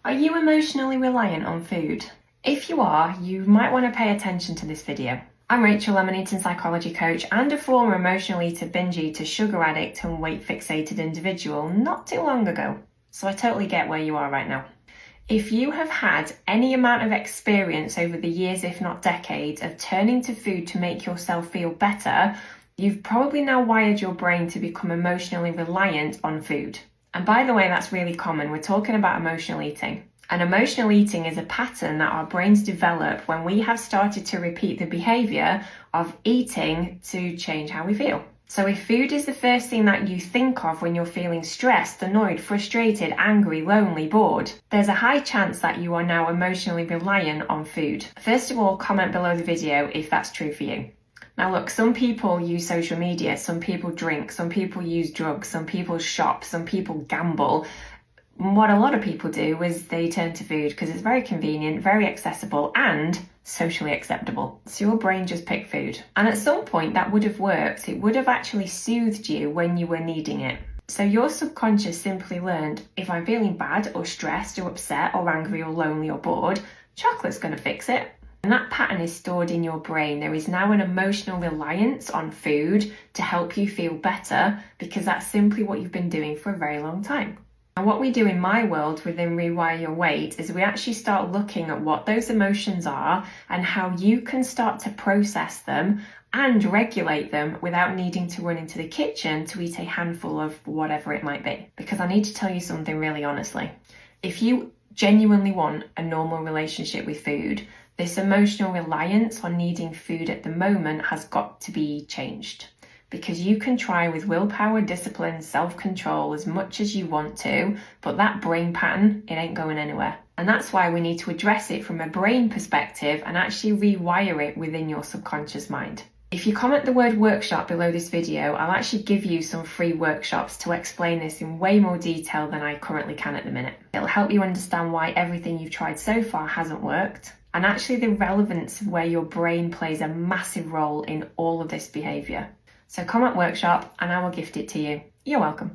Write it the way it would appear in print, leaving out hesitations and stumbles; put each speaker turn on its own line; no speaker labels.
Are you emotionally reliant on food? If you are, you might want to pay attention to this video. I'm Rachel, I'm an eating psychology coach and a former emotional eater, binge eater, sugar addict and weight fixated individual not too long ago. So I totally get where you are right now. If you have had any amount of experience over the years, if not decades, of turning to food to make yourself feel better, you've probably now wired your brain to become emotionally reliant on food. And by the way, that's really common. We're talking about emotional eating. And emotional eating is a pattern that our brains develop when we have started to repeat the behavior of eating to change how we feel. So if food is the first thing that you think of when you're feeling stressed, annoyed, frustrated, angry, lonely, bored, there's a high chance that you are now emotionally reliant on food. First of all, comment below the video if that's true for you. Now look, some people use social media, some people drink, some people use drugs, some people shop, some people gamble. What a lot of people do is they turn to food because it's very convenient, very accessible and socially acceptable. So your brain just picked food. And at some point that would have worked. It would have actually soothed you when you were needing it. So your subconscious simply learned, if I'm feeling bad or stressed or upset or angry or lonely or bored, chocolate's going to fix it. And that pattern is stored in your brain. There is now an emotional reliance on food to help you feel better because that's simply what you've been doing for a very long time. And what we do in my world within Rewire Your Weight is we actually start looking at what those emotions are and how you can start to process them and regulate them without needing to run into the kitchen to eat a handful of whatever it might be. Because I need to tell you something really honestly. If you genuinely want a normal relationship with food, this emotional reliance on needing food at the moment has got to be changed. Because you can try with willpower, discipline, self-control as much as you want to, but that brain pattern, it ain't going anywhere. And that's why we need to address it from a brain perspective and actually rewire it within your subconscious mind. If you comment the word workshop below this video, I'll actually give you some free workshops to explain this in way more detail than I currently can at the minute. It'll help you understand why everything you've tried so far hasn't worked, and actually the relevance of where your brain plays a massive role in all of this behavior. So comment workshop and I will gift it to you. You're welcome.